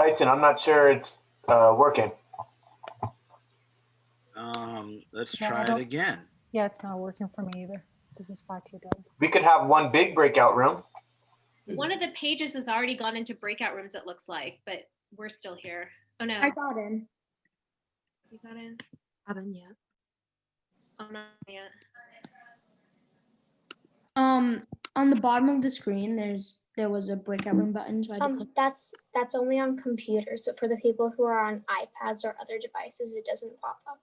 Tyson, I'm not sure it's working. Let's Yeah, I try it don't- again. Yeah, it's not working for me either. This is far too dull. We could have one big breakout room. One of the pages has already gone into breakout rooms, it looks like, but we're still here. Oh no. I got in. You got in? Haven't yet. Oh, not yet. On the bottom of the screen, there was a breakout room button. So I had to click. That's only on computers. So for the people who are on iPads or other devices, it doesn't pop up.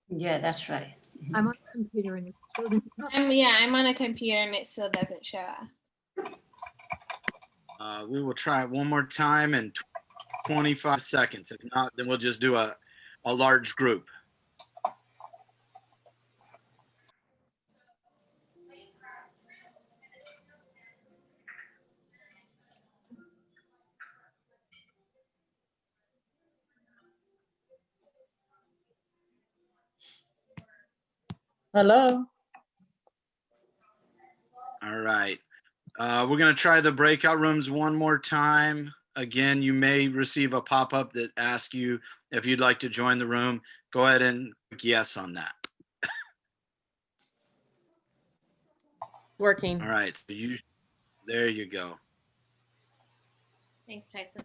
Yeah, that's right. I'm on a computer and it still didn't. I'm on a computer and it still doesn't show up. We will try it one more time in 25 seconds. If not, then we'll just do a large group. Hello. All right. We're going to try the breakout rooms one more time. Again, you may receive a pop-up that asks you if you'd like to join the room. Go ahead and click yes on that. Working. All right. So there you go. Thanks, Tyson.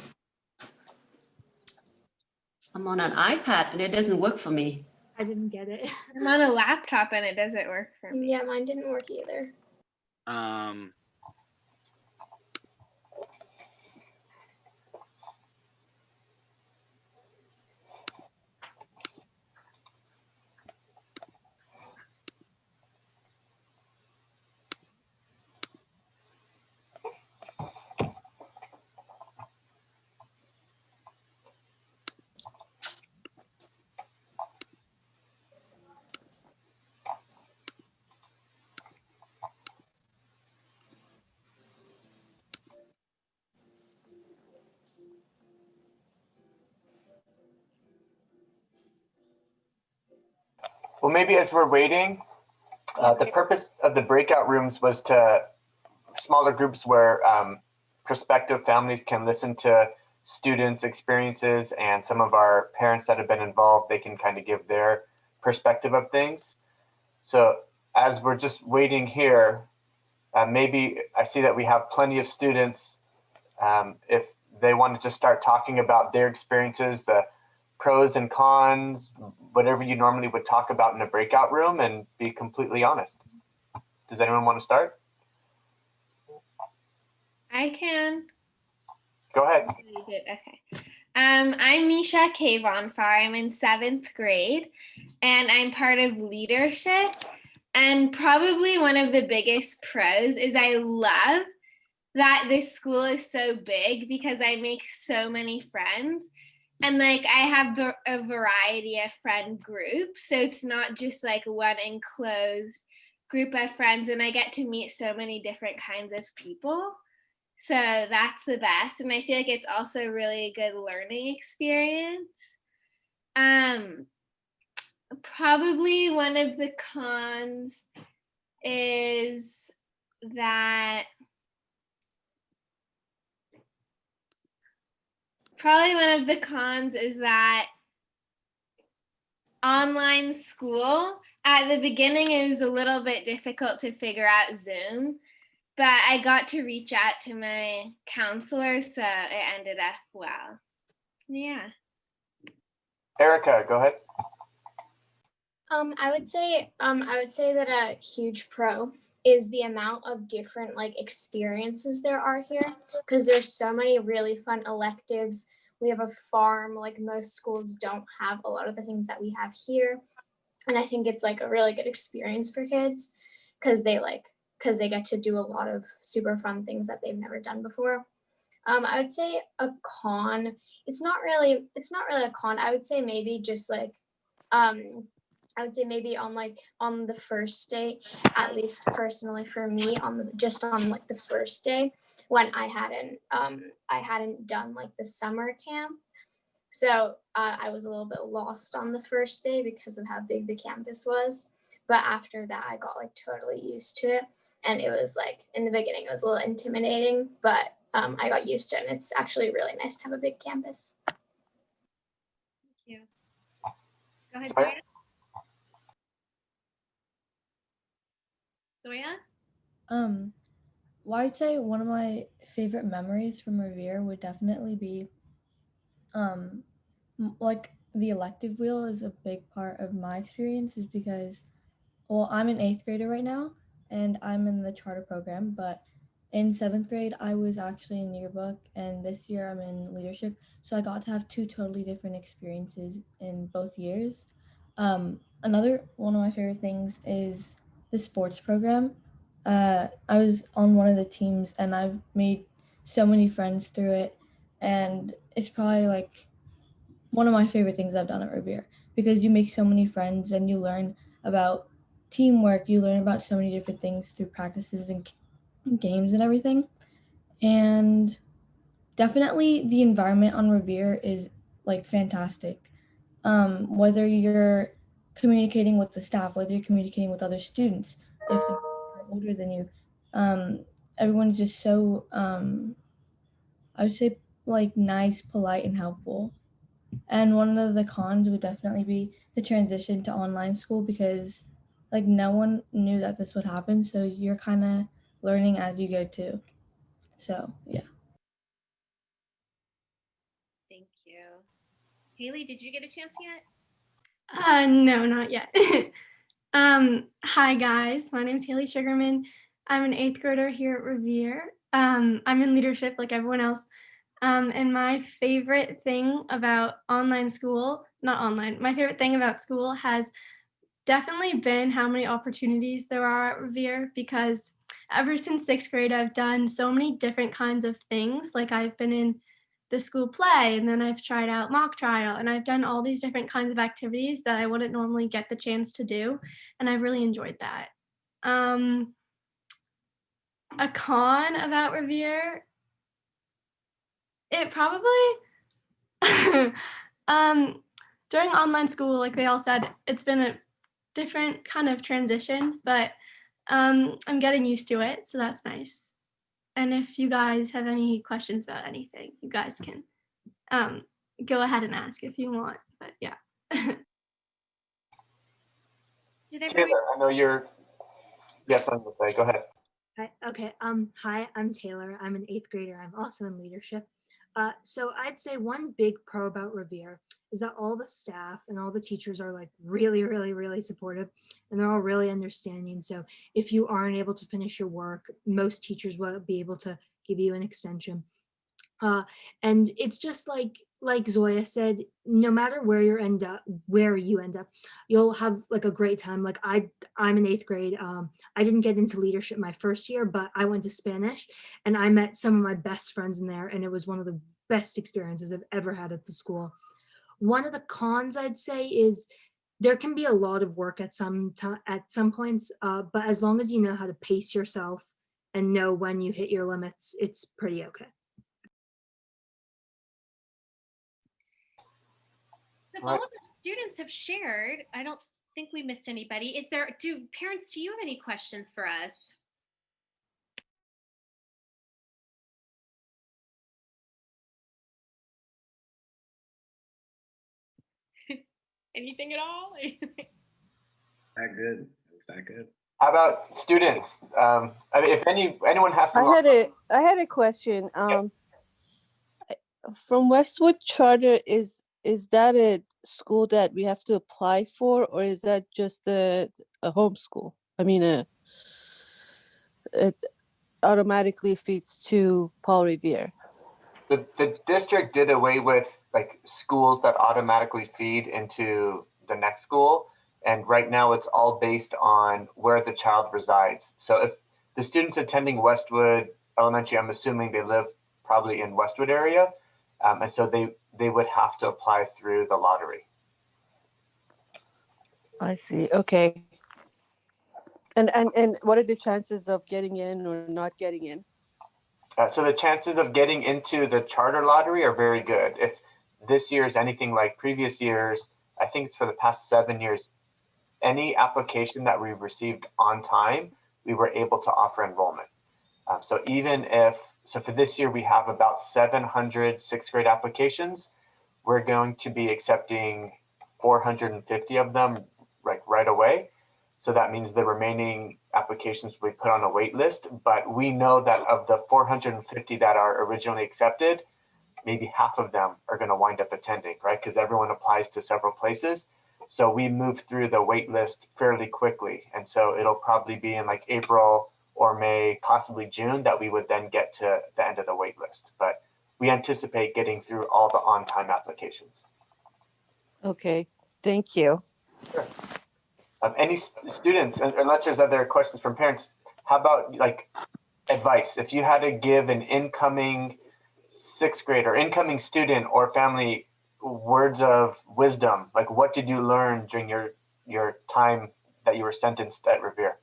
I'm on an iPad and it doesn't work for me. I didn't get it. I'm on a laptop and it doesn't work for me. Yeah, mine didn't work either. Well, maybe as we're waiting, the purpose of the breakout rooms was to smaller groups where prospective families can listen to students' experiences, and some of our parents that have been involved, they can kind of give their perspective of things. So as we're just waiting here, maybe I see that we have plenty of students. If they want to just start talking about their experiences, the pros and cons, whatever you normally would talk about in a breakout room, and be completely honest. Does anyone want to start? I can. Go ahead. Okay. I'm Misha Kavonfar. I'm in 7th grade and I'm part of leadership. And probably one of the biggest pros is I love that this school is so big because I make so many friends. And like I have a variety of friend groups. So it's not just like one enclosed group of friends, and I get to meet so many different kinds of people. So that's the best. And I feel like it's also a really good learning experience. Probably one of the cons is that online school at the beginning is a little bit difficult to figure out Zoom, but I got to reach out to my counselor, so it ended up well. Yeah. Erica, go ahead. I would say that a huge pro is the amount of different like experiences there are here, because there's so many really fun electives. We have a farm, like most schools don't have a lot of the things that we have here. And I think it's like a really good experience for kids because they get to do a lot of super fun things that they've never done before. I would say a con, it's not really a con. I would say maybe just like, I would say maybe on the first day, at least personally for me, on the first day when I hadn't done like the summer camp. So I was a little bit lost on the first day because of how big the campus was. But after that, I got like totally used to it. And it was like, in the beginning, it was a little intimidating, but I got used to it, and it's actually really nice to have a big campus. Thank you. Go ahead, Zoya. Zoya? Well, I'd say one of my favorite memories from Revere would definitely be like the elective wheel is a big part of my experience, is because, well, I'm an 8th grader right now and I'm in the charter program, but in 7th grade I was actually in yearbook, and this year I'm in leadership, so I got to have 2 totally different experiences in both years. Another one of my favorite things is the sports program. I was on one of the teams and I've made so many friends through it, and it's probably like one of my favorite things I've done at Revere, because you make so many friends and you learn about teamwork, you learn about so many different things through practices and games and everything. And definitely the environment on Revere is like fantastic. Whether you're communicating with the staff, whether you're communicating with other students, if they're older than you, everyone's just so, I would say, like nice, polite, and helpful. And one of the cons would definitely be the transition to online school, because like no one knew that this would happen. So you're kind of learning as you go too. So yeah. Thank you. Haley, did you get a chance yet? No, not yet. Hi guys, my name is Haley Sugarman. I'm an 8th grader here at Revere. I'm in leadership like everyone else. And my favorite thing about online school, not online, my favorite thing about school has definitely been how many opportunities there are at Revere, because ever since 6th grade, I've done so many different kinds of things. Like I've been in the school play, and then I've tried out mock trial, and I've done all these different kinds of activities that I wouldn't normally get the chance to do. And I've really enjoyed that. A con about Revere, it probably, during online school, like they all said, it's been a different kind of transition, but I'm getting used to it, so that's nice. And if you guys have any questions about anything, you guys can go ahead and ask if you want, but yeah. Taylor, I know you have something to say. Go ahead. Hi, okay. Hi, I'm Taylor. I'm an 8th grader. I'm also in leadership. So I'd say one big pro about Revere is that all the staff and all the teachers are like really, really, really supportive, and they're all really understanding. So if you aren't able to finish your work, most teachers will be able to give you an extension. And it's just like Zoya said, no matter where you end up, you'll have like a great time. Like I'm in 8th grade. I didn't get into leadership my first year, but I went to Spanish and I met some of my best friends in there, and it was one of the best experiences I've ever had at the school. One of the cons I'd say is there can be a lot of work at some points, but as long as you know how to pace yourself and know when you hit your limits, it's pretty okay. So all of our students have shared. I don't think we missed anybody. Parents, do you have any questions for us? Anything at all? That good? Is that good? How about students? I mean, if anyone has some, I had a question. From Westwood Charter, is that a school that we have to apply for, or is that just a homeschool? I mean, it automatically feeds to Paul Revere. the district did away with like schools that automatically feed into the next school. And right now it's all based on where the child resides. So if the students attending Westwood Elementary, I'm assuming they live probably in Westwood area. And so they would have to apply through the lottery. I see. Okay. And what are the chances of getting in or not getting in? So the chances of getting into the charter lottery are very good. If this year is anything like previous years, I think it's for the past 7 years, any application that we received on time, we were able to offer enrollment. So even if So for this year, we have about 700 sixth grade applications. We're going to be accepting 450 of them right away. So that means the remaining applications we put on a wait list, but we know that of the 450 that are originally accepted, maybe half of them are going to wind up attending, right? Because everyone applies to several places. So we moved through the wait list fairly quickly. And so it'll probably be in like April or May, possibly June, that we would then get to the end of the wait list. But we anticipate getting through all the on-time applications. Okay, thank you. Sure. Any students, unless there's other questions from parents, how about like advice? If you had to give an incoming sixth grade or incoming student or family words of wisdom, like what did you learn during your time that you were sentenced at Revere?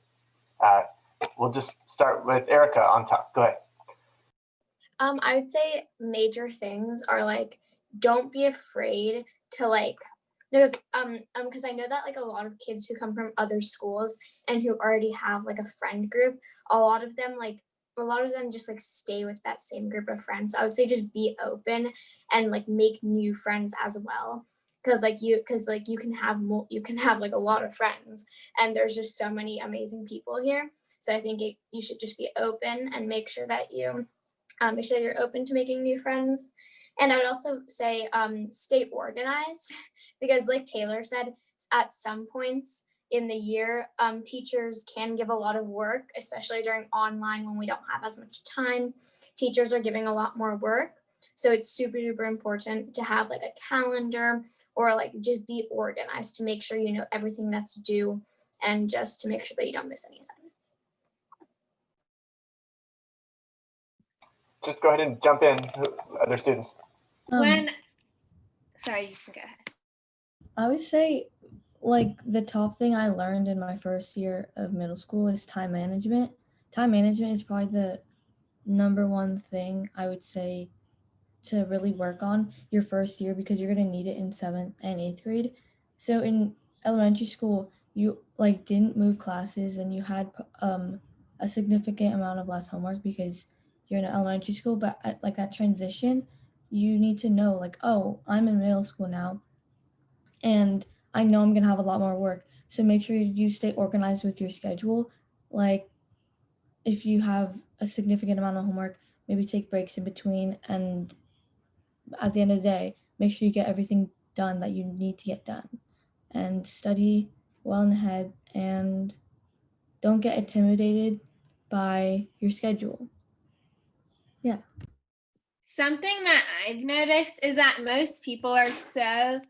We'll just start with Erica on top. Go ahead. I would say major things are like, don't be afraid to like, because I know that like a lot of kids who come from other schools and who already have like a friend group, a lot of them just like stay with that same group of friends. So I would say just be open and like make new friends as well. Because you can have like a lot of friends, and there's just so many amazing people here. So I think you should just be open and make sure that you're open to making new friends. And I would also say stay organized, because like Taylor said, at some points in the year, teachers can give a lot of work, especially during online when we don't have as much time. Teachers are giving a lot more work. So it's super duper important to have like a calendar or like just be organized to make sure you know everything that's due, and just to make sure that you don't miss any assignments. Just go ahead and jump in, other students. Sorry, you can go ahead. I would say like the top thing I learned in my first year of middle school is time management. Time management is probably the number one thing I would say to really work on your first year, because you're going to need it in 7th and 8th grade. So in elementary school, you like didn't move classes and you had a significant amount of less homework because you're in elementary school, but at like that transition, you need to know like, oh, I'm in middle school now and I know I'm going to have a lot more work. So make sure you stay organized with your schedule. Like if you have a significant amount of homework, maybe take breaks in between, and at the end of the day, make sure you get everything done that you need to get done, and study well ahead, and don't get intimidated by your schedule. Yeah. Something that I've noticed is that most people are so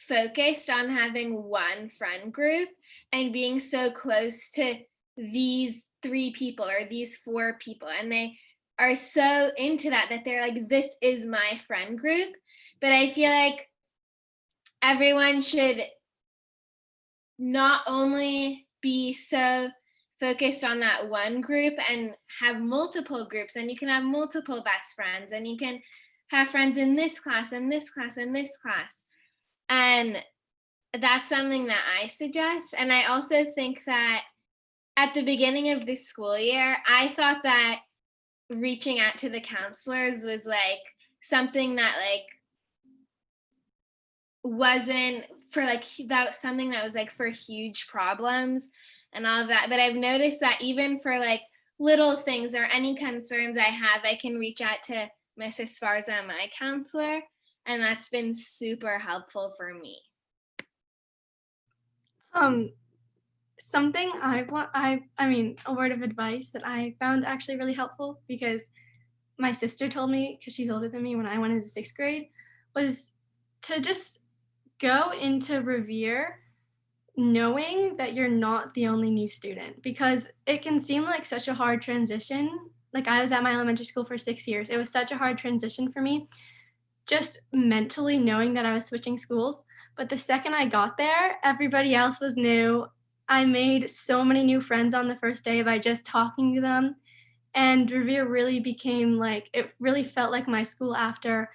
focused on having one friend group and being so close to these 3 people or these 4 people, and they are so into that they're like, this is my friend group. But I feel like everyone should not only be so focused on that one group and have multiple groups, and you can have multiple best friends, and you can have friends in this class and this class and this class. And that's something that I suggest. And I also think that at the beginning of the school year, I thought that reaching out to the counselors was like something that like wasn't for like that something that was like for huge problems and all of that. But I've noticed that even for like little things or any concerns I have, I can reach out to Mrs. Sparza, my counselor, and that's been super helpful for me. Something a word of advice that I found actually really helpful, because my sister told me, because she's older than me, when I went into 6th grade, was to just go into Revere knowing that you're not the only new student, because it can seem like such a hard transition. Like I was at my elementary school for 6 years. It was such a hard transition for me, just mentally knowing that I was switching schools. But the second I got there, everybody else was new. I made so many new friends on the first day by just talking to them. And Revere really became like, it really felt like my school after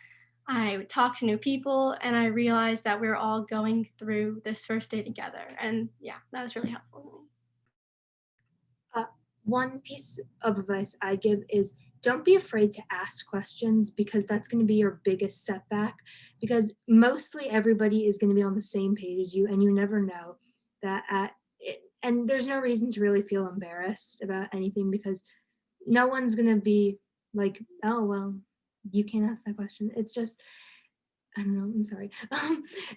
I would talk to new people and I realized that we were all going through this first day together. And yeah, that was really helpful to me. One piece of advice I give is don't be afraid to ask questions, because that's going to be your biggest setback, because mostly everybody is going to be on the same page as you, and you never know that and there's no reason to really feel embarrassed about anything, because no one's going to be like, oh, well, you can't ask that question. It's just, I don't know, I'm sorry.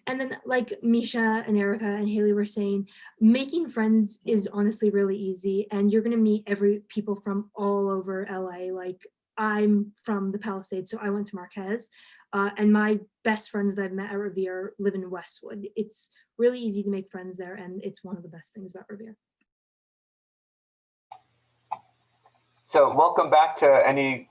And then like Misha and Erica and Haley were saying, making friends is honestly really easy, and you're gonna meet people from all over LA. Like I'm from the Palisades, so I went to Marquez, and my best friends that I've met at Revere live in Westwood. It's really easy to make friends there, and it's one of the best things about Revere. So welcome back to any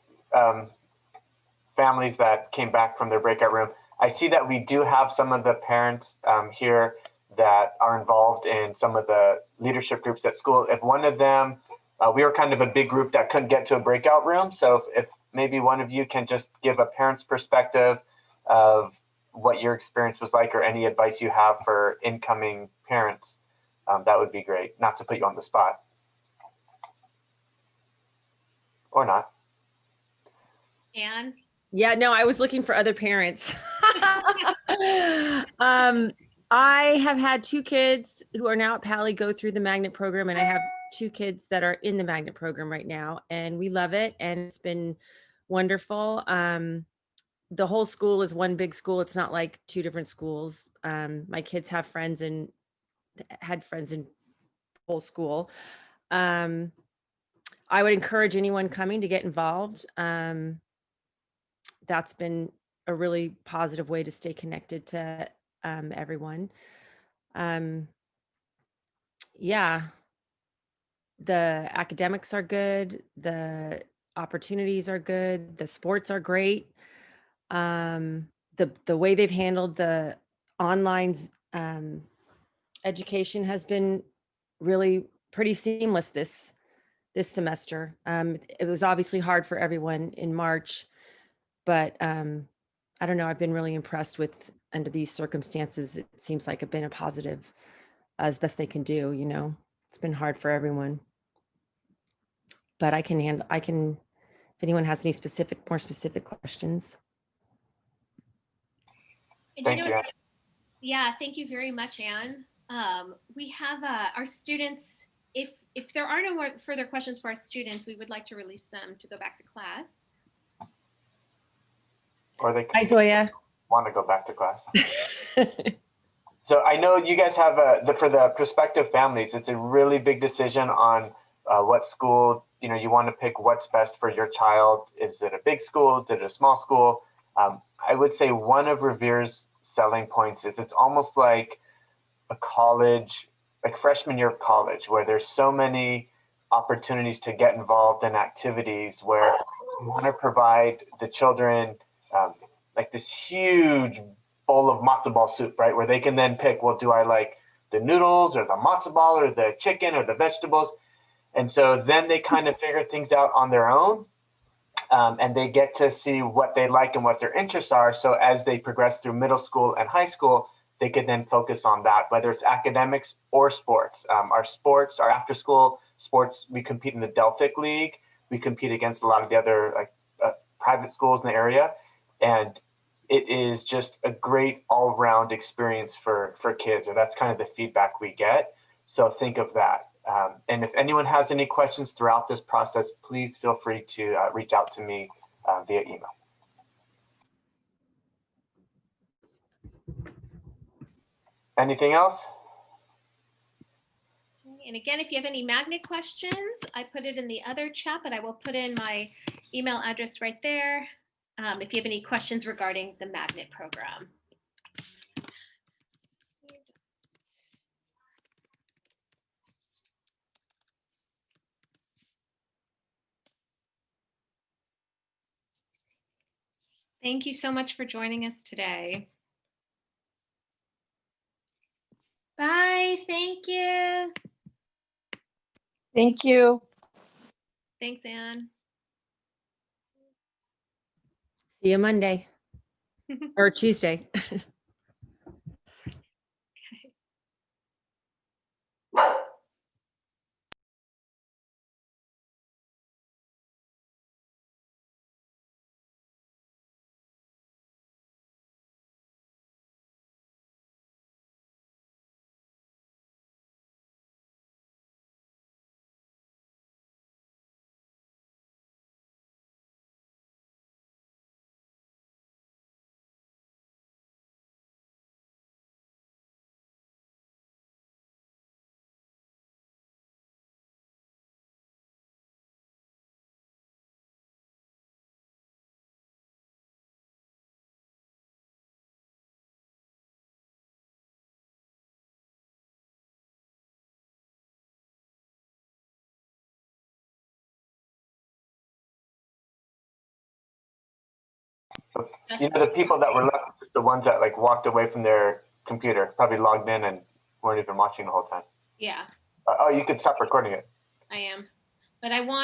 families that came back from their breakout room. I see that we do have some of the parents here that are involved in some of the leadership groups at school. If one of them, we were kind of a big group that couldn't get to a breakout room. So if maybe one of you can just give a parent's perspective of what your experience was like, or any advice you have for incoming parents, that would be great. Not to put you on the spot. Or not. Anne? Yeah, no, I was looking for other parents. I have had 2 kids who are now at Pali go through the magnet program, and I have 2 kids that are in the magnet program right now, and we love it, and it's been wonderful. The whole school is one big school. It's not like 2 different schools. My kids have friends and had friends in whole school. I would encourage anyone coming to get involved. That's been a really positive way to stay connected to everyone. Yeah, the academics are good. The opportunities are good. The sports are great. The way they've handled the online education has been really pretty seamless this semester. It was obviously hard for everyone in March, but I don't know, I've been really impressed with, under these circumstances, it seems like it's been a positive as best they can do, you know. It's been hard for everyone. But I can, if anyone has any more specific questions. And Thank you. Yeah, thank you very much, Anne. We have our students, if there are no more further questions for our students, we would like to release them to go back to class. Or they Hi, Zoya. Want to go back to class. So I know you guys have for the prospective families, it's a really big decision on what school, you know, you want to pick what's best for your child. Is it a big school? Is it a small school? I would say one of Revere's selling points is it's almost like a college, like freshman year of college, where there's so many opportunities to get involved in activities where you want to provide the children like this huge bowl of matzo ball soup, right? Where they can then pick, well, do I like the noodles or the matzo ball or the chicken or the vegetables? And so then they kind of figure things out on their own, and they get to see what they like and what their interests are. So as they progress through middle school and high school, they could then focus on that, whether it's academics or sports. Our after school sports, we compete in the Delphic League. We compete against a lot of the other private schools in the area. And it is just a great all-round experience for kids, or that's kind of the feedback we get. So think of that. And if anyone has any questions throughout this process, please feel free to reach out to me via email. Anything else? And again, if you have any magnet questions, I put it in the other chat, but I will put in my email address right there. If you have any questions regarding the magnet program. Thank you so much for joining us today. Bye. Thank you. Thank you. Thanks, Anne. See you Monday or Tuesday. You know, the people that were left, just the ones that like walked away from their computer, probably logged in and weren't even watching the whole time. Yeah, Oh, you could stop recording it. I am. But I want